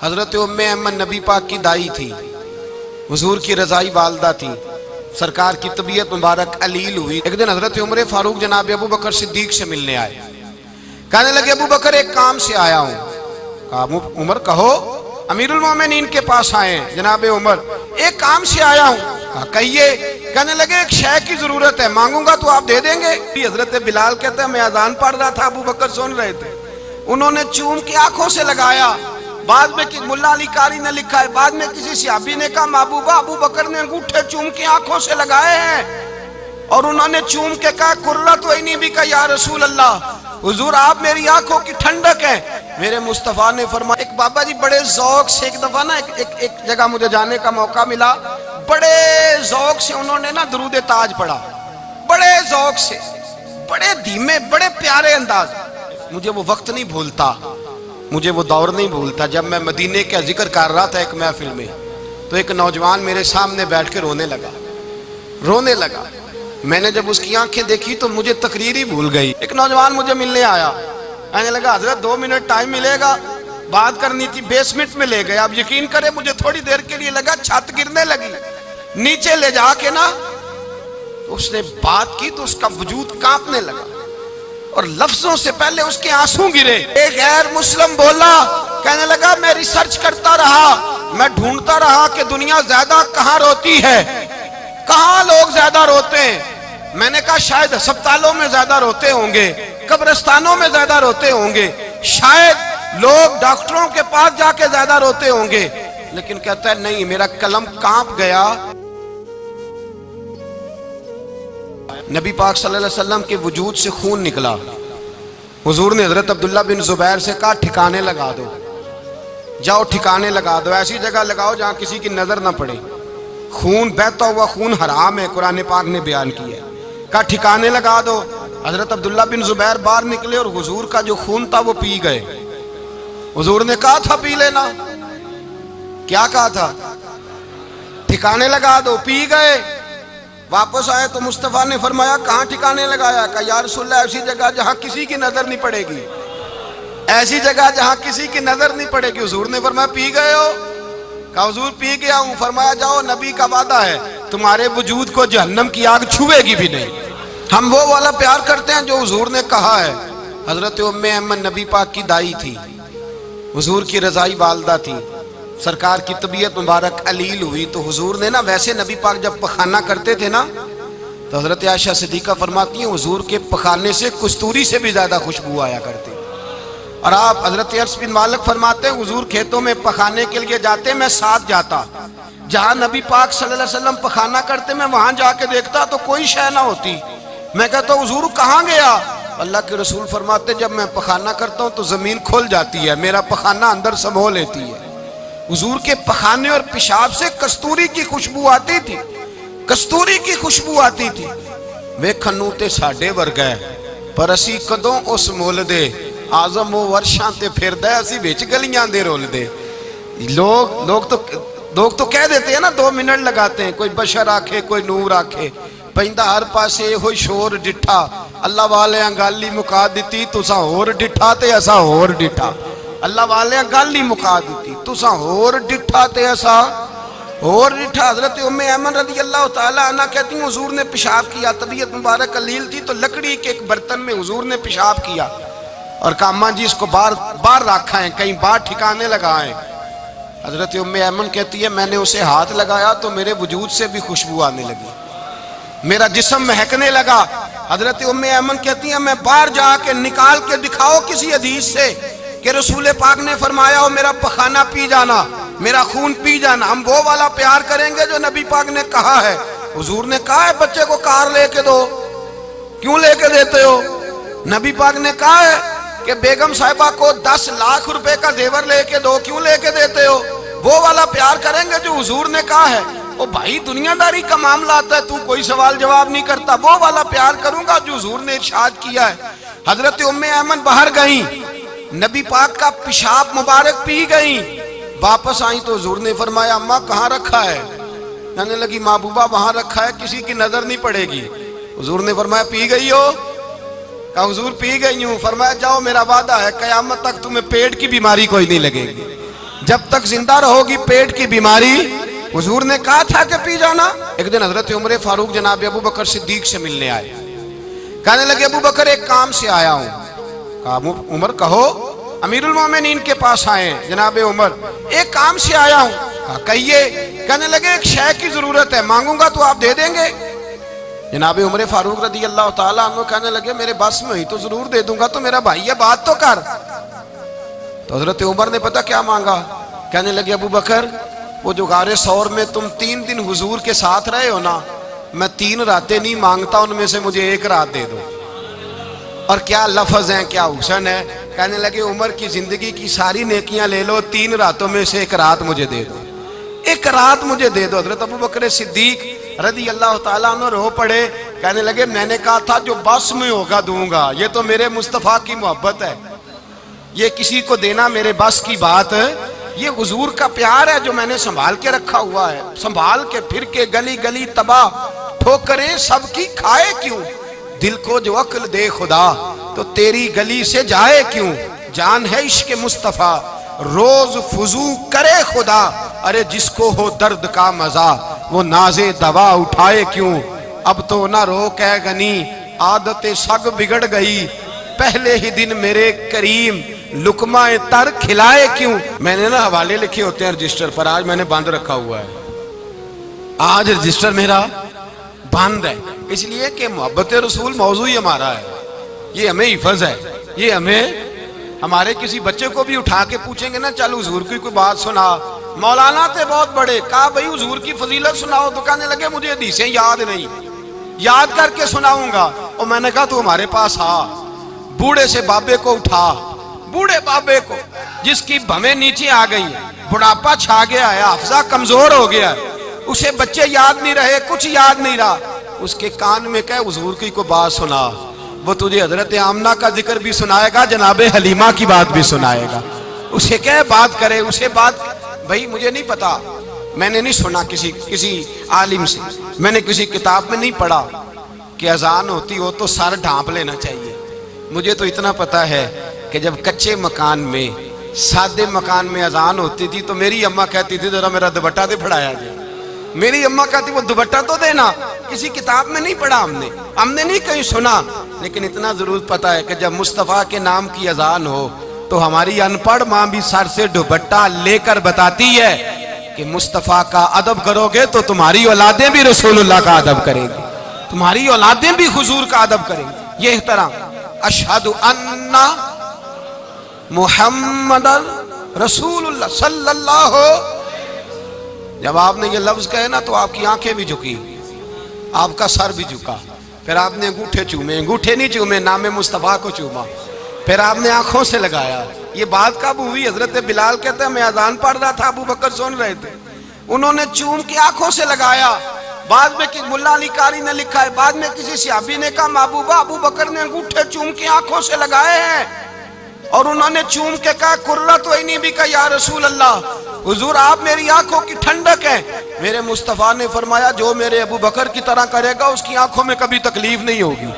حضرت ام ایمن نبی پاک کی دائی تھی، حضور کی رضائی والدہ تھی، سرکار کی طبیعت مبارک علیل ہوئی۔ ایک دن حضرت عمر فاروق جناب ابو بکر صدیق سے ملنے آئے، کہنے لگے ابو بکر ایک کام سے آیا ہوں۔ کہا عمر کہو، امیر المومنین کے پاس آئے ہیں جناب عمر، ایک کام سے آیا ہوں۔ کہا کہیے۔ کہنے لگے ایک شے کی ضرورت ہے، مانگوں گا تو آپ دے دیں گے؟ حضرت بلال کہتے ہیں میں اذان پڑھ رہا تھا، ابو بکر سن رہے تھے، انہوں نے چوم کے آنکھوں سے لگایا۔ بعد میں ملا علی قاری نے لکھا ہے، بعد میں کسی صحابی نے کہا محبوبہ ابو بکر نے انگوٹھے چوم کے آنکھوں سے لگائے ہیں، اور انہوں نے چوم کے کہا قرۃ عینی بک یا رسول اللہ، حضور آپ میری آنکھوں کی ٹھنڈک ہے۔ میرے مصطفیٰ نے فرمایا، ایک بابا جی بڑے ذوق سے، ایک دفعہ نا ایک جگہ مجھے جانے کا موقع ملا، بڑے ذوق سے انہوں نے نا درود تاج پڑھا، بڑے ذوق سے، بڑے دھیمے، بڑے پیارے انداز۔ مجھے وہ وقت نہیں بھولتا، مجھے وہ دور نہیں بھولتا جب میں مدینے کا ذکر کر رہا تھا ایک محفل میں، تو ایک نوجوان میرے سامنے بیٹھ کے رونے لگا۔ میں نے جب اس کی آنکھیں دیکھی تو مجھے تقریر ہی بھول گئی۔ ایک نوجوان مجھے ملنے آیا، کہنے لگا حضرت 2 منٹ ٹائم ملے گا، بات کرنی تھی۔ بیسمنٹ میں لے گئے، آپ یقین کریں مجھے تھوڑی دیر کے لیے لگا چھت گرنے لگی، نیچے لے جا کے نا اس نے بات کی تو اس کا وجود کانپنے لگا، اور لفظوں سے پہلے اس کے آنسو گرے۔ ایک غیر مسلم بولا، کہنے لگا میں ریسرچ کرتا رہا، میں ڈھونڈتا رہا کہ دنیا زیادہ کہاں روتی ہے، کہاں لوگ زیادہ روتے ہیں۔ میں نے کہا شاید ہسپتالوں میں زیادہ روتے ہوں گے، قبرستانوں میں زیادہ روتے ہوں گے، شاید لوگ ڈاکٹروں کے پاس جا کے زیادہ روتے ہوں گے، لیکن کہتا ہے نہیں، میرا قلم کانپ گیا۔ نبی پاک صلی اللہ علیہ وسلم کے وجود سے خون نکلا۔ حضور نے حضرت عبداللہ بن زبیر سے کہا ٹھکانے لگا دو، جاؤ ٹھکانے لگا دو، ایسی جگہ لگاؤ جہاں کسی کی نظر نہ پڑے، خون بہتا ہوا خون حرام ہے، قرآن پاک نے بیان کیا ہے۔ کہا ٹھکانے لگا دو۔ حضرت عبداللہ بن زبیر باہر نکلے اور حضور کا جو خون تھا وہ پی گئے۔ حضور نے کہا تھا پی لینا، کیا کہا تھا؟ ٹھکانے لگا دو، پی گئے۔ واپس آئے تو مصطفیٰ نے فرمایا کہاں ٹھکانے لگایا؟ کہا یا رسول اللہ ایسی جگہ جہاں کسی کی نظر نہیں پڑے گی، ایسی جگہ جہاں کسی کی نظر نہیں پڑے گی۔ حضور نے فرمایا پی گئے ہو؟ کہا حضور پی گیا ہوں۔ فرمایا جاؤ، نبی کا وعدہ ہے تمہارے وجود کو جہنم کی آگ چھوئے گی بھی نہیں۔ ہم وہ والا پیار کرتے ہیں جو حضور نے کہا ہے۔ حضرت ام ایمن نبی پاک کی دائی تھی، حضور کی رضائی والدہ تھی، سرکار کی طبیعت مبارک علیل ہوئی تو حضور نے نا، ویسے نبی پاک جب پخانہ کرتے تھے نا تو حضرت عائشہ صدیقہ فرماتی ہیں حضور کے پخانے سے کستوری سے بھی زیادہ خوشبو آیا کرتی۔ اور آپ حضرت انس بن مالک فرماتے ہیں حضور کھیتوں میں پخانے کے لیے جاتے، میں ساتھ جاتا، جہاں نبی پاک صلی اللہ علیہ وسلم پخانہ کرتے میں وہاں جا کے دیکھتا تو کوئی شے نہ ہوتی۔ میں کہتا حضور کہاں گیا؟ اللہ کے رسول فرماتے جب میں پخانہ کرتا ہوں تو زمین کھل جاتی ہے، میرا پخانہ اندر سمو لیتی ہے۔ حضور کے پخانے اور پیشاب سے کستوری کی خوشبو آتی تھی، کستوری کی خوشبو آتی تھی۔ ویکھنوں تے ساڈے ورگا ہے پر اسی کدوں اس مول دے، آزم وہ ورشاں تے پھردے اسی وچ گلیاں دے رول دے۔ لوگ تو کہہ دیتے ہیں نا 2 منٹ لگاتے ہیں، کوئی بشر آکھے کوئی نور آکھے، پہندہ ہر پاسے ہوئی شور ڈٹھا، اللہ والے گالی مکا دیتی تساں ہور ڈٹھا تے اساں ہور ڈٹھا، اللہ والے گالی مکا دیتی تساں ہور ڈٹھا تے اساں ہور ڈٹھا۔ حضرت ام ایمن رضی اللہ تعالیٰ عنہ کہتی ہیں حضور نے پیشاب کیا، طبیعت مبارک علیل تھی تو لکڑی کے ایک برتن میں حضور نے پیشاب کیا اور کہا اماں جی اس کو باہر رکھا ہے، کہیں باہر ٹھکانے لگائیں۔ حضرت ام ایمن کہتی ہے میں نے اسے ہاتھ لگایا تو میرے وجود سے بھی خوشبو آنے لگی، میرا جسم مہکنے لگا۔ حضرت ام ایمن کہتی ہیں میں باہر جا کے نکال کے دکھاؤ کسی حدیث سے کہ رسول پاک نے فرمایا ہو میرا پخانہ پی جانا، میرا خون پی جانا۔ ہم وہ والا پیار کریں گے جو نبی پاک نے کہا ہے۔ حضور نے کہا ہے بچے کو کار لے کے دو، کیوں لے کے دیتے ہو؟ نبی پاک نے کہا ہے کہ بیگم صاحبہ کو 10 لاکھ روپے کا زیور لے کے دو، کیوں لے کے دیتے ہو؟ وہ والا پیار کریں گے جو حضور نے کہا ہے۔ او بھائی دنیا داری کا معاملہ آتا ہے تو کوئی سوال جواب نہیں کرتا، وہ والا پیار کروں گا جو حضور نے ارشاد کیا ہے۔ حضرت ام ایمن باہر گئیں، نبی پاک کا پیشاب مبارک پی گئیں، واپس آئیں تو حضور نے فرمایا اماں کہاں رکھا ہے؟ کہنے لگی محبوبہ وہاں رکھا ہے، کسی کی نظر نہیں پڑے گی۔ حضور نے فرمایا پی گئی ہو؟ کہا حضور پی گئی ہوں۔ فرمایا جاؤ میرا وعدہ ہے قیامت تک تمہیں پیٹ کی بیماری کوئی نہیں لگے گی، جب تک زندہ رہو گی پیٹ کی بیماری حضور نے کہا تھا کہ پی جانا۔ ایک دن حضرت عمر فاروق جناب ابو بکر صدیق سے ملنے آئے، کہنے لگے ابو بکر ایک کام سے آیا ہوں۔ کہا عمر کہو۔ امیر المومنین کے پاس آئے جناب عمر، ایک کام سے آیا ہوں۔ کہا کہیے۔ کہنے لگے ایک شے کی ضرورت ہے، مانگوں گا تو آپ دے دیں گے؟ جناب عمر فاروق رضی اللہ تعالیٰ عنہ کہنے لگے میرے بس میں ہی تو ضرور دے دوں گا، تو میرا بھائی ہے بات تو کر۔ تو حضرت عمر نے پتہ کیا مانگا؟ کہنے لگے ابو بکر وہ جو غار ثور میں تم 3 دن حضور کے ساتھ رہے ہو نا، میں 3 راتیں نہیں مانگتا، ان میں سے مجھے 1 رات دے دو۔ اور کیا لفظ ہیں، کیا حسن ہے۔ کہنے لگے عمر کی زندگی کی ساری نیکیاں لے لو، 3 راتوں میں سے 1 رات مجھے دے دو، 1 رات مجھے دے دو۔ حضرت ابو بکر صدیق رضی اللہ تعالیٰ عنہ رو پڑے، کہنے لگے میں نے کہا تھا جو بس میں ہوگا دوں گا، یہ تو میرے مصطفیٰ کی محبت ہے، یہ کسی کو دینا میرے بس کی بات ہے، یہ حضور کا پیار ہے جو میں نے سنبھال کے رکھا ہوا ہے، سنبھال کے پھر کے گلی گلی تباہ ٹھوکریں سب کی کھائے کیوں، دل کو جو عقل دے خدا تو تیری گلی سے جائے کیوں، جان ہے عشق مصطفیٰ روز فضو کرے خدا، ارے جس کو ہو درد کا مزہ وہ ناز دوا اٹھائے کیوں، اب تو نہ روک ہے غنی عادت سگ بگڑ گئی، پہلے ہی دن میرے کریم لقمہ تر کھلائے کیوں۔ میں نے نا حوالے لکھے ہوتے ہیں رجسٹر پر، آج میں نے بند رکھا ہوا ہے، آج رجسٹر میرا بند ہے، اس لیے کہ محبت رسول موضوع ہی ہمارا ہے، یہ ہمیں حفظ ہے، یہ ہمیں ہمارے کسی بچے کو بھی اٹھا کے پوچھیں گے نا چل حضور کی کوئی بات سنا، مولانا تھے بہت بڑے، کہا بھئی حضور کی فضیلت سناؤ، تو کہنے لگے مجھے حدیثیں یاد نہیں، یاد کر کے سناؤں گا۔ اور میں نے کہا تو ہمارے پاس آ، بوڑھے سے بابے کو اٹھا، بوڑھے بابے کو جس کی بھویں نیچے آ گئی، بڑھاپا چھا گیا ہے، حافظہ کمزور ہو گیا ہے، اسے بچے یاد نہیں رہے، کچھ یاد نہیں رہا، اس کے کان میں کہے حضور کی کوئی بات سنا، وہ تجھے حضرت آمنہ کا ذکر بھی سنائے گا، جناب حلیمہ کی بات بھی سنائے گا، اسے کہے بات کرے، اسے بات بھائی مجھے نہیں پتا، میں نے نہیں سنا کسی عالم سے، میں نے کسی کتاب میں نہیں پڑھا کہ اذان ہوتی ہو تو سر ڈھانپ لینا چاہیے، مجھے تو اتنا پتا ہے کہ جب کچے مکان میں سادے مکان میں اذان ہوتی تھی تو میری اماں کہتی تھی ذرا میرا دوپٹہ دے پھڑایا جائے، میری اماں کہتی وہ دوپٹہ تو دینا، کسی کتاب میں نہیں پڑھا ہم نے نہیں کہیں سنا، لیکن اتنا ضرور پتا ہے کہ جب مصطفیٰ کے نام کی اذان ہو تو ہماری ان پڑھ ماں بھی سر سے دوپٹہ لے کر بتاتی ہے کہ مصطفیٰ کا ادب کرو گے تو تمہاری اولادیں بھی رسول اللہ کا ادب کریں گی، تمہاری اولادیں بھی حضور کا ادب کریں گی، یہ احترام۔ اشہد ان محمد رسول اللہ صلی اللہ ہو، جب آپ نے یہ لفظ کہے نا تو آپ کی آنکھیں بھی جھکی، آپ کا سر بھی جھکا، پھر آپ نے انگوٹھے چومے، انگوٹھے نہیں چومے، نام مصطفیٰ کو چوما، پھر آپ نے آنکھوں سے لگایا۔ یہ بات کب ہوئی؟ حضرت بلال کہتے ہیں میں اذان پڑھ رہا تھا، ابو بکر سن رہے تھے، انہوں نے چوم کے آنکھوں سے لگایا۔ بعد میں کہ ملا علی قاری نے لکھا ہے، بعد میں کسی صحابی نے کہا محبوبہ ابو بکر نے انگوٹھے چوم کے آنکھوں سے لگائے ہیں، اور انہوں نے چوم کے کہا قرۃ عینی بک یا رسول اللہ، حضور آپ میری آنکھوں کی ٹھنڈک ہیں۔ میرے مصطفیٰ نے فرمایا جو میرے ابو بکر کی طرح کرے گا اس کی آنکھوں میں کبھی تکلیف نہیں ہوگی،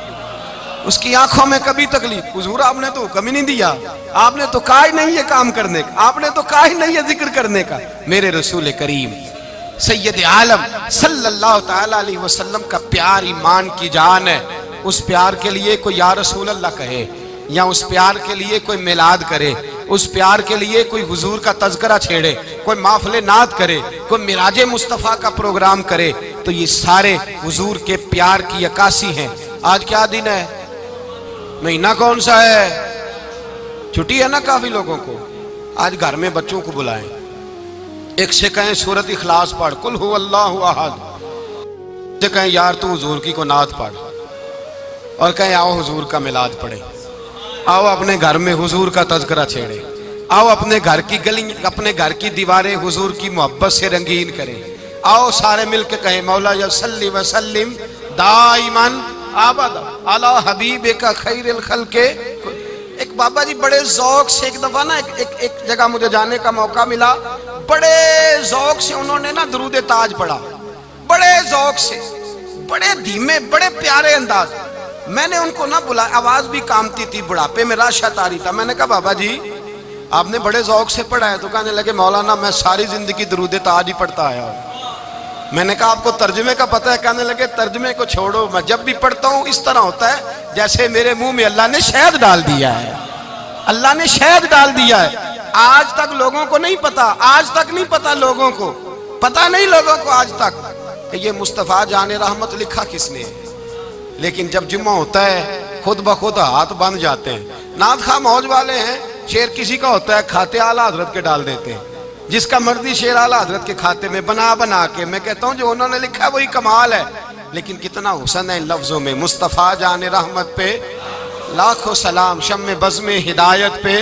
اس کی آنکھوں میں کبھی تکلیف۔ حضور آپ نے تو حکم ہی نہیں دیا، آپ نے تو کہا ہی نہیں یہ کام کرنے کا، آپ نے تو کہا ہی نہیں یہ ذکر کرنے کا۔ میرے رسول کریم سید عالم صلی اللہ تعالی علیہ وسلم کا پیار ایمان کی جان ہے، اس پیار کے لیے کوئی یا رسول اللہ کہے، یا اس پیار کے لیے کوئی میلاد کرے، اس پیار کے لیے کوئی حضور کا تذکرہ چھیڑے، کوئی محفل نعت کرے، کوئی معراج مصطفیٰ کا پروگرام کرے، تو یہ سارے حضور کے پیار کی عکاسی ہیں۔ آج کیا دن ہے؟ مہینہ کون سا ہے؟ چھٹی ہے نا کافی لوگوں کو، آج گھر میں بچوں کو بلائیں، ایک سے کہیں سورۃ اخلاص پڑھ، قل هو اللہ احد، سے کہیں یار تو حضور کی کو نعت پڑھ، اور کہیں آؤ حضور کا میلاد پڑھیں، آؤ اپنے گھر میں حضور کا تذکرہ چھیڑے، آؤ اپنے گھر کی گلی اپنے گھر کی دیواریں حضور کی محبت سے رنگین کریں، آؤ سارے مل کے کہیں مولا یا صلی وسلم دائماً ابدا علی حبیبک خیر الخلق۔ ایک بابا جی بڑے ذوق سے ایک دفعہ نا ایک جگہ مجھے جانے کا موقع ملا، بڑے ذوق سے انہوں نے نا درود تاج پڑھا، بڑے ذوق سے، بڑے دھیمے، بڑے پیارے انداز۔ میں نے ان کو نہ بلایا، آواز بھی کامتی تھی، بڑھاپے میں راشت آ رہی تھا، میں نے کہا بابا جی آپ نے بڑے ذوق سے پڑھا ہے؟ تو کہنے لگے مولانا میں ساری زندگی درود تاج ہی پڑھتا آیا ہوں۔ میں نے کہا آپ کو ترجمے کا پتہ ہے؟ کہنے لگے ترجمے کو چھوڑو، میں جب بھی پڑھتا ہوں اس طرح ہوتا ہے جیسے میرے منہ میں اللہ نے شہد ڈال دیا ہے، اللہ نے شہد ڈال دیا ہے۔ آج تک لوگوں کو نہیں پتا، آج تک نہیں پتا لوگوں کو، پتا نہیں لوگوں کو آج تک کہ یہ مصطفیٰ جان رحمت لکھا کس نے ہے۔ لیکن جب جمعہ ہوتا ہے خود بخود ہاتھ بند جاتے ہیں۔ نعت خواہ موج والے ہیں، شعر کسی کا ہوتا ہے کھاتے اعلیٰ حضرت کے ڈال دیتے ہیں، جس کا مرضی شعر اعلیٰ حضرت کے کھاتے میں بنا کے۔ میں کہتا ہوں جو انہوں نے لکھا ہے وہی کمال ہے، لیکن کتنا حسن ہے ان لفظوں میں۔ مصطفیٰ جان رحمت پہ لاکھوں سلام، شمع بزم ہدایت پہ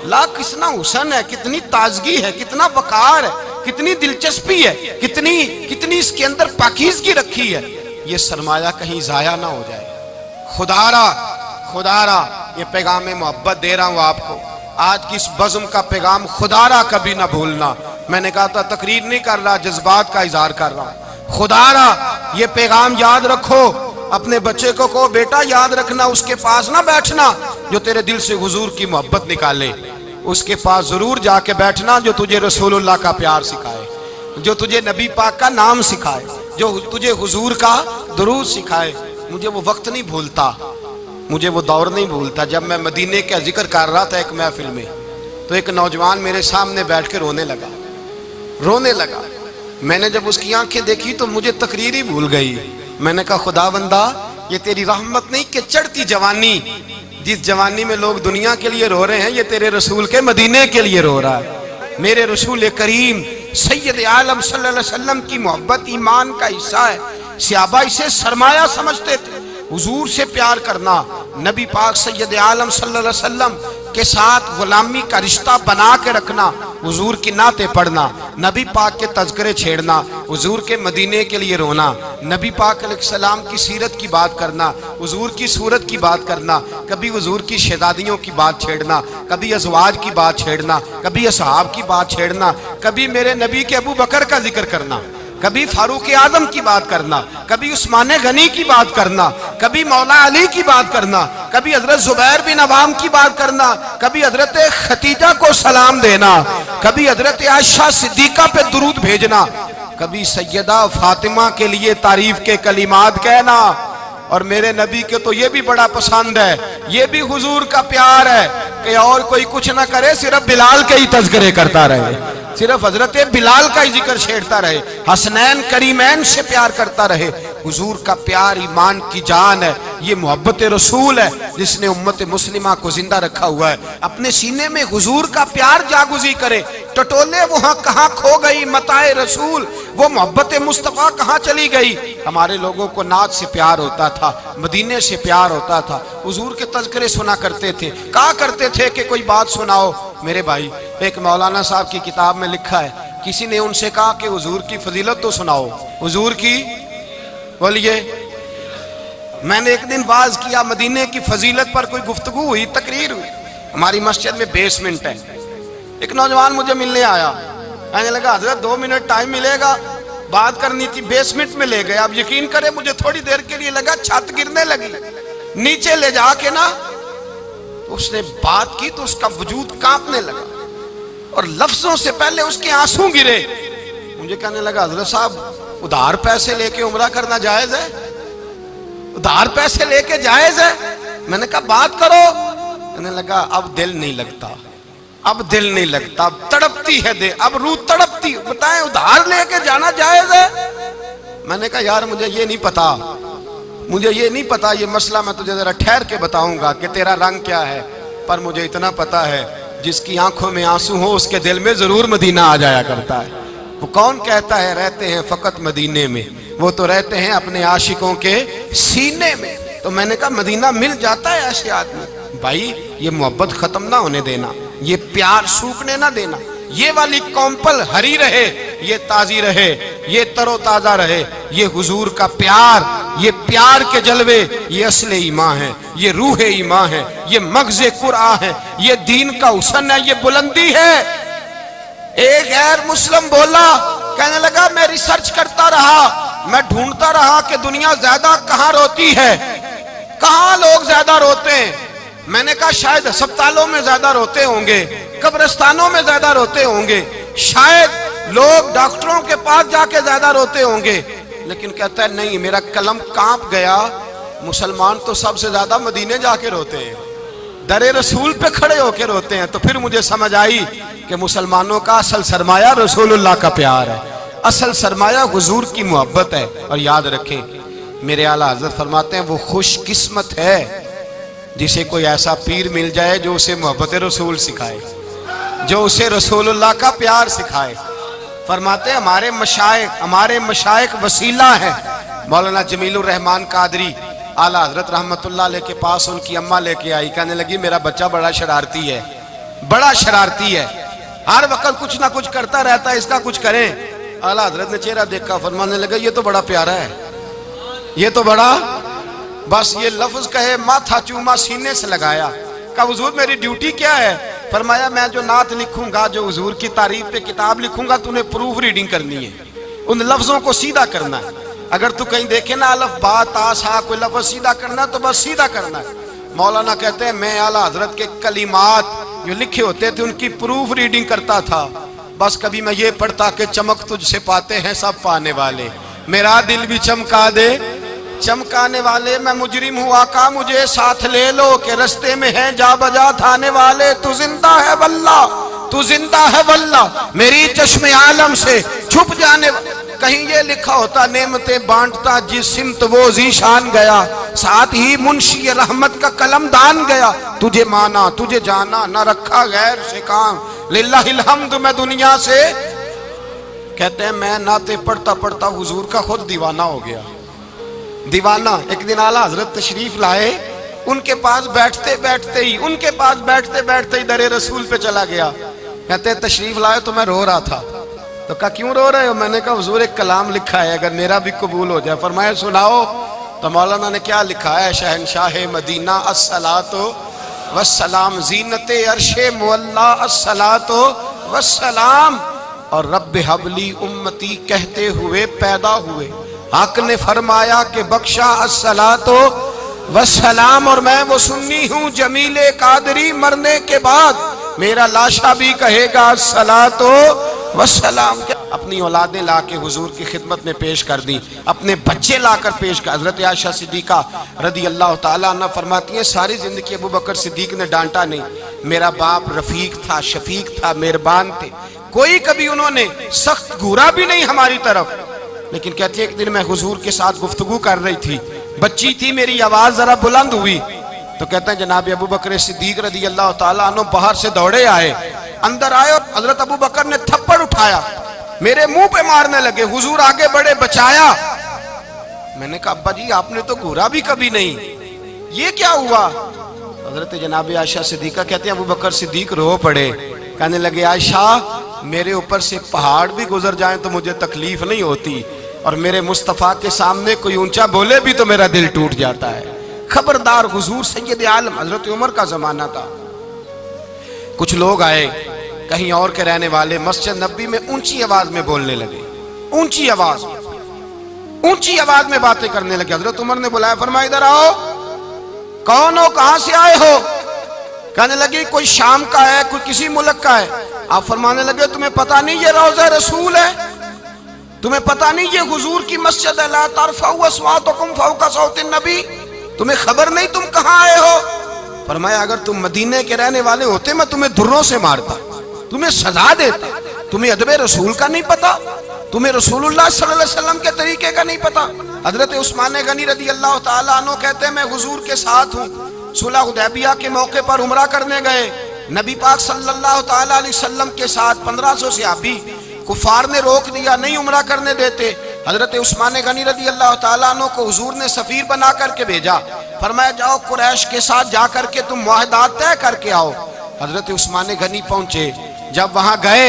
لاکھ، کتنا حسن ہے، کتنی تازگی ہے، کتنا وقار ہے، کتنی دلچسپی ہے، کتنی اس کے اندر پاکیزگی رکھی ہے۔ یہ سرمایہ کہیں ضائع نہ ہو جائے۔ خدا را یہ پیغام محبت دے رہا ہوں آپ کو، آج کی اس بزم کا پیغام خدا را کبھی نہ بھولنا۔ میں نے کہا تھا تقریر نہیں کر رہا، جذبات کا اظہار کر رہا ہوں۔ خدا را یہ پیغام یاد رکھو، اپنے بچے کو کہو بیٹا یاد رکھنا، اس کے پاس نہ بیٹھنا جو تیرے دل سے حضور کی محبت نکالے، اس کے پاس ضرور جا کے بیٹھنا جو تجھے رسول اللہ کا پیار سکھائے، جو تجھے نبی پاک کا نام سکھائے، جو تجھے حضور کا درود سکھائے۔ مجھے وہ وقت نہیں بھولتا، مجھے وہ دور نہیں بھولتا جب میں مدینے کا ذکر کر رہا تھا ایک محفل میں، تو ایک نوجوان میرے سامنے بیٹھ کے رونے لگا۔ میں نے جب اس کی آنکھیں دیکھی تو مجھے تقریر ہی بھول گئی۔ میں نے کہا خدا بندہ یہ تیری رحمت نہیں کہ چڑھتی جوانی، جس جوانی میں لوگ دنیا کے لیے رو رہے ہیں یہ تیرے رسول کے مدینے کے لیے رو رہا ہے۔ میرے رسول کریم سید عالم صلی اللہ علیہ وسلم کی محبت ایمان کا حصہ ہے۔ صحابہ اسے سرمایہ سمجھتے تھے، حضور سے پیار کرنا، نبی پاک سید عالم صلی اللہ علیہ وسلم کے ساتھ غلامی کا رشتہ بنا کے رکھنا، حضور کی نعتیں پڑھنا، نبی پاک کے تذکرے چھیڑنا، حضور کے مدینے کے لیے رونا، نبی پاک علیہ السلام کی سیرت کی بات کرنا، حضور کی صورت کی بات کرنا، کبھی حضور کی شہزادیوں کی بات چھیڑنا، کبھی ازواج کی بات چھیڑنا، کبھی اصحاب کی بات چھیڑنا، کبھی میرے نبی کے ابو بکر کا ذکر کرنا، کبھی فاروق اعظم کی بات کرنا، کبھی عثمان غنی کی بات کرنا، کبھی مولا علی کی بات کرنا، کبھی حضرت زبیر بن عوام کی بات کرنا، کبھی حضرت خدیجہ کو سلام دینا، کبھی حضرت عائشہ صدیقہ پہ درود بھیجنا، کبھی سیدہ فاطمہ کے لیے تعریف کے کلمات کہنا۔ اور میرے نبی کے تو یہ بھی بڑا پسند ہے، یہ بھی حضور کا پیار ہے کہ اور کوئی کچھ نہ کرے، صرف بلال کے ہی تذکرے کرتا رہے، صرف حضرت بلال کا ہی ذکر چھیڑتا رہے، حسنین کریمین سے پیار کرتا رہے۔ حضور کا پیار ایمان کی جان ہے، یہ محبت رسول ہے جس نے امت مسلمہ کو زندہ رکھا ہوا ہے۔ اپنے سینے میں حضور کا پیار جاگزی کرے، ٹٹولے وہاں کہاں کھو گئی متاع رسول، وہ محبت مصطفیٰ کہاں چلی گئی۔ ہمارے لوگوں کو نعت سے پیار ہوتا تھا، مدینے سے پیار ہوتا تھا، حضور کے تذکرے سنا کرتے تھے، کہا کرتے تھے کہ کوئی بات سناؤ۔ میرے بھائی ایک مولانا صاحب کی کتاب میں لکھا ہے، کسی نے ان سے کہا کہ حضور کی فضیلت تو سناؤ، حضور کی بولیے۔ میں نے ایک دن واعظ کیا، مدینے کی فضیلت پر کوئی گفتگو ہوئی، تقریر ہوئی، ہماری مسجد میں بیسمنٹ ہے۔ ایک نوجوان مجھے ملنے آیا، کہنے لگا حضرت 2 منٹ ٹائم ملے گا، بات کرنی تھی۔ بیسمنٹ میں لے گئے، اب یقین کرے مجھے تھوڑی دیر کے لیے لگا چھت گرنے لگی، نیچے لے جا کے نا اس نے بات کی تو اس کا وجود کانپنے لگا اور لفظوں سے پہلے اس کے آنسو گرے۔ مجھے کہنے لگا حضرت صاحب ادھار پیسے لے کے عمرہ کرنا جائز ہے؟ ادھار پیسے لے کے جائز ہے؟ میں نے کہا بات کرو۔ کہنے لگا اب دل نہیں لگتا، اب دل نہیں لگتا، اب تڑپتی ہے دل، اب روح تڑپتی، بتائیں ادھار لے کے جانا جائز ہے؟ میں نے کہا یار مجھے یہ نہیں پتا، مجھے یہ نہیں پتا، یہ مسئلہ میں تجھے ذرا ٹھہر کے بتاؤں گا کہ تیرا رنگ کیا ہے، پر مجھے اتنا پتا ہے جس کی آنکھوں میں آنسو ہو اس کے دل میں ضرور مدینہ آ جایا کرتا ہے۔ وہ کون کہتا ہے رہتے ہیں فقط مدینے میں، وہ تو رہتے ہیں اپنے عاشقوں کے سینے میں۔ تو میں نے کہا مدینہ مل جاتا ہے ایسے آدمی۔ بھائی یہ محبت ختم نہ ہونے دینا، یہ پیار سوکھنے نہ دینا، یہ والی کومپل ہری رہے، یہ تازی رہے، یہ تر و تازہ رہے۔ یہ حضور کا پیار، یہ پیار کے جلوے، یہ اصل ایمان ہے، یہ روح ایمان ہے، یہ مغز قرآن ہے، یہ دین کا حسن ہے، یہ بلندی ہے۔ ایک غیر مسلم بولا، کہنے لگا میں ریسرچ کرتا رہا، میں ڈھونڈتا رہا کہ دنیا زیادہ کہاں روتی ہے، کہاں لوگ زیادہ روتے ہیں۔ میں نے کہا شاید ہسپتالوں میں زیادہ روتے ہوں گے، قبرستانوں میں زیادہ روتے ہوں گے، شاید لوگ ڈاکٹروں کے پاس جا کے زیادہ روتے ہوں گے، لیکن کہتا ہے نہیں، میرا قلم کانپ گیا، مسلمان تو سب سے زیادہ مدینے جا کے روتے ہیں، در رسول پہ کھڑے ہو کے روتے ہیں۔ تو پھر مجھے سمجھ آئی کہ مسلمانوں کا اصل سرمایہ رسول اللہ کا پیار ہے، اصل سرمایہ حضور کی محبت ہے۔ اور یاد رکھیں، میرے اعلیٰ حضرت فرماتے ہیں وہ خوش قسمت ہے جسے کوئی ایسا پیر مل جائے جو اسے محبت رسول سکھائے، جو اسے رسول اللہ کا پیار سکھائے۔ فرماتے ہیں ہمارے مشائخ وسیلہ ہیں۔ مولانا جمیل الرحمان قادری اعلیٰ حضرت رحمت اللہ علیہ کے پاس ان کی اماں لے کے آئی، کہنے لگی میرا بچہ بڑا شرارتی ہے، بڑا شرارتی ہے، ہر وقت کچھ نہ کچھ کرتا رہتا ہے، اس کا کچھ کریں۔ اعلیٰ حضرت نے چہرہ دیکھا، فرمانے لگا یہ تو بڑا پیارا ہے، یہ تو بڑا، بس یہ لفظ کہے ماتھا چوما سینے سے لگایا۔ کہا حضور میری ڈیوٹی کیا ہے؟ فرمایا میں جو نعت لکھوں گا، جو حضور کی تعریف پہ کتاب لکھوں گا، تو نے پروف ریڈنگ کرنی ہے، ان لفظوں کو سیدھا کرنا ہے۔ اگر تو کہیں دیکھے نا الف با تا سا کوئی لفظ سیدھا کرنا تو بس سیدھا کرنا ہے۔ مولانا کہتے ہیں میں اعلیٰ حضرت کے کلمات جو لکھے ہوتے تھے ان کی پروف ریڈنگ کرتا تھا، بس کبھی میں یہ پڑھتا کہ چمک تجھ سے پاتے ہیں سب پانے والے، میرا دل بھی چمکا دے چمکانے والے، میں مجرم ہوں آقا مجھے ساتھ لے لو کہ رستے میں ہیں جا بجا تھانے والے، تو زندہ ہے واللہ تو زندہ ہے واللہ میری چشم عالم سے چھپ جانے، کہیں یہ لکھا ہوتا نعمتیں بانٹتا جس سمت وہ ذیشان گیا، ساتھ ہی منشی رحمت کا قلم دان گیا، تجھے مانا تجھے جانا نہ رکھا غیر سے کام، للہ الحمد میں دنیا سے۔ کہتے ہیں میں نعتیں پڑھتا پڑھتا حضور کا خود دیوانہ ہو گیا، دیوانہ۔ ایک دن اعلیٰ حضرت تشریف لائے، ان کے پاس بیٹھتے بیٹھتے ہی در رسول پہ چلا گیا۔ کہتے ہیں تشریف لائے تو میں رو رہا تھا، تو کہا کیوں رو رہے ہو؟ میں نے کہا حضور ایک کلام لکھا ہے اگر میرا بھی قبول ہو جائے۔ فرمایا سناؤ۔ تو مولانا نے کیا لکھا ہے؟ شہنشاہ مدینہ الصلاۃ والسلام، زینت عرش مولا الصلاۃ والسلام، اور رب حبلی امتی کہتے ہوئے پیدا ہوئے، حق نے فرمایا کہ بخشا الصلاۃ والسلام، اور میں وہ سنی ہوں جمیل قادری مرنے کے بعد میرا لاشا بھی کہے گا الصلاۃ والسلام۔ اپنی اولادیں لا کے حضور کی خدمت میں پیش کر دی، اپنے بچے لا کر پیش کر۔ حضرت عائشہ صدیقہ رضی اللہ تعالیٰ عنہ فرماتی ہیں ساری زندگی ابو بکر صدیق نے ڈانٹا نہیں، میرا باپ رفیق تھا، شفیق تھا، مہربان تھے، کوئی کبھی انہوں نے سخت گھورا بھی نہیں ہماری طرف۔ لیکن کہتی ہے ایک دن میں حضور کے ساتھ گفتگو کر رہی تھی، بچی تھی، میری آواز ذرا بلند ہوئی، تو کہتے ہیں جناب ابو بکر صدیق رضی اللہ تعالیٰ عنہ باہر سے دوڑے آئے، اندر آئے اور حضرت ابو بکر نے تھپڑ اٹھایا، میرے منہ پہ مارنے لگے، حضور آگے بڑھے بچایا۔ میں نے کہا ابا جی آپ نے تو گھورا بھی کبھی نہیں، یہ کیا ہوا؟ حضرت جناب عائشہ صدیقہ کہتے ہیں ابو بکر صدیق رو پڑے، کہنے لگے عائشہ میرے اوپر سے پہاڑ بھی گزر جائیں تو مجھے تکلیف نہیں ہوتی، اور میرے مصطفیٰ کے سامنے کوئی اونچا بولے بھی تو میرا دل ٹوٹ جاتا ہے۔ خبردار، حضور سید عالم، حضرت عمر کا زمانہ تھا، کچھ لوگ آئے کہیں اور کے رہنے والے، مسجد نبی میں اونچی آواز میں بولنے لگے، اونچی آواز میں باتیں کرنے لگے۔ حضرت عمر نے بلایا، فرمایا ادھر آؤ، کون ہو، کہاں سے آئے ہو؟ کہنے لگے کوئی شام کا ہے، کوئی کسی ملک کا ہے۔ آپ فرمانے لگے تمہیں پتہ نہیں یہ روضہ رسول ہے؟ تمہیں پتہ نہیں یہ حضور کی مسجد ہے؟ لا ترفعوا اصواتکم فوق صوت النبی، تمہیں خبر نہیں تم کہاں آئے ہو؟ فرمایا اگر تم مدینے کے رہنے والے ہوتے میں تمہیں دروں سے مارتا، تمہیں سزا دیتا۔ تمہیں ادب رسول کا نہیں پتا، تمہیں رسول اللہ صلی اللہ علیہ وسلم کے طریقے کا نہیں پتا۔ حضرت عثمان غنی رضی اللہ تعالیٰ عنہ کہتے ہیں میں حضور کے ساتھ ہوں، صلح حدیبیہ کے موقع پر عمرہ کرنے گئے، نبی پاک صلی اللہ تعالیٰ علیہ وسلم کے ساتھ 1500 صحابی، کفار نے روک دیا، نہیں عمرہ کرنے دیتے۔ حضرت عثمان غنی رضی اللہ تعالیٰ عنہ کو حضور نے سفیر بنا کر کے بھیجا، فرمایا جاؤ قریش کے ساتھ جا کر کے تم معاہدات طے کر کے آؤ۔ حضرت عثمان غنی پہنچے، جب وہاں گئے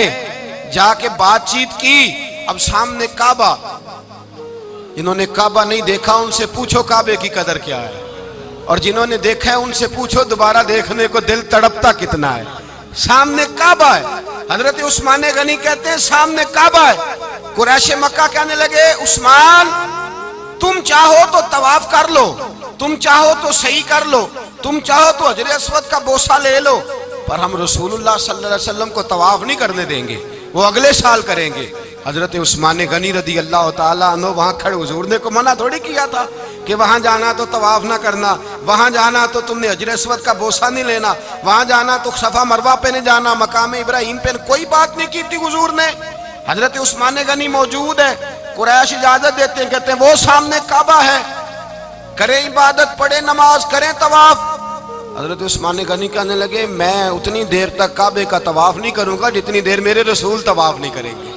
جا کے بات چیت کی، اب سامنے کعبہ، جنہوں نے کعبہ نہیں دیکھا ان سے پوچھو کعبے کی قدر کیا ہے، اور جنہوں نے دیکھا ہے ان سے پوچھو دوبارہ دیکھنے کو دل تڑپتا کتنا ہے۔ سامنے کعبہ ہے، حضرت عثمان غنی کہتے ہیں سامنے کعبہ ہے۔ قریش مکہ کہنے لگے عثمان تم چاہو تو طواف کر لو، تم چاہو تو صحیح کر لو، تم چاہو تو حجر اسود کا بوسہ لے لو، پر ہم رسولullah صلی اللہ علیہ وسلم کو طواف نہیں کرنے دیں گے، وہ اگلے سال کریں گے۔ حضرت عثمان غنی رضی اللہ تعالیٰ عنہ وہاں کھڑے، حضور نے کو منع تھوڑی کیا تھا کہ وہاں جانا تو طواف نہ کرنا، وہاں جانا تو تم نے حجر اسود کا بوسہ نہیں لینا، وہاں جانا تو صفا مروہ پہ نہیں جانا، مقام ابراہیم پہ کوئی بات نہیں کی تھی حضور نے۔ حضرت عثمان غنی موجود ہے، قریش اجازت دیتے ہیں، کہتے ہیں وہ سامنے کعبہ ہے، کریں عبادت، پڑھیں نماز، کریں طواف۔ حضرت عثمان غنی کہنے لگے میں اتنی دیر تک کعبے کا طواف نہیں کروں گا جتنی دیر میرے رسول طواف نہیں کریں گے۔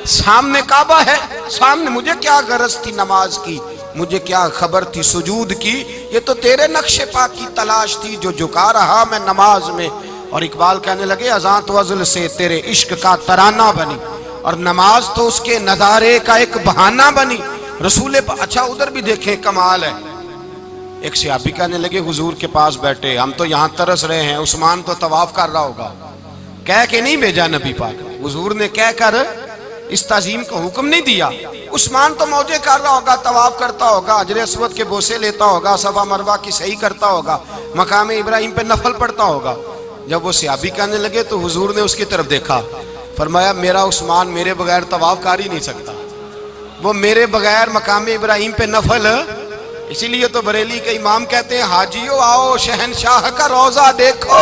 سامنے کعبہ ہے، سامنے، مجھے کیا غرض تھی نماز کی، مجھے کیا خبر تھی سجود کی، یہ تو تیرے نقش پاک کی تلاش تھی جو جھکا رہا میں نماز میں۔ اور اقبال کہنے لگے اذان تو ازل سے تیرے عشق کا ترانہ بنی، اور نماز تو اس کے نظارے کا ایک بہانہ بنی۔ رسول اچھا ادھر بھی دیکھیں کمال ہے، ایک صحابی کہنے لگے حضور کے پاس بیٹھے، ہم تو یہاں ترس رہے ہیں، عثمان تو طواف کر رہا ہوگا، کہہ کے نہیں بھیجا نبی پاک، حضور نے کہہ کر اس تعظیم کا حکم نہیں دیا، عثمان تو موجے کر رہا ہوگا، طواف کرتا ہوگا، حجر اسود کے بوسے لیتا ہوگا، صفا مروہ کی صحیح کرتا ہوگا، مقام ابراہیم پہ نفل پڑھتا ہوگا۔ جب وہ صحابی کہنے لگے تو حضور نے اس کی طرف دیکھا، فرمایا میرا عثمان میرے بغیر طواف کر ہی نہیں سکتا، وہ میرے بغیر مقام ابراہیم پہ نفل۔ اسی لیے تو بریلی کے امام کہتے ہیں حاجیو آؤ شہنشاہ کا روضہ دیکھو،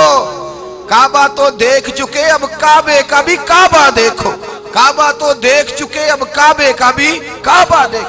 کعبہ تو دیکھ چکے اب کعبے کا بھی کعبہ دیکھو، کعبہ تو دیکھ چکے اب کعبے کا بھی کعبہ دیکھو۔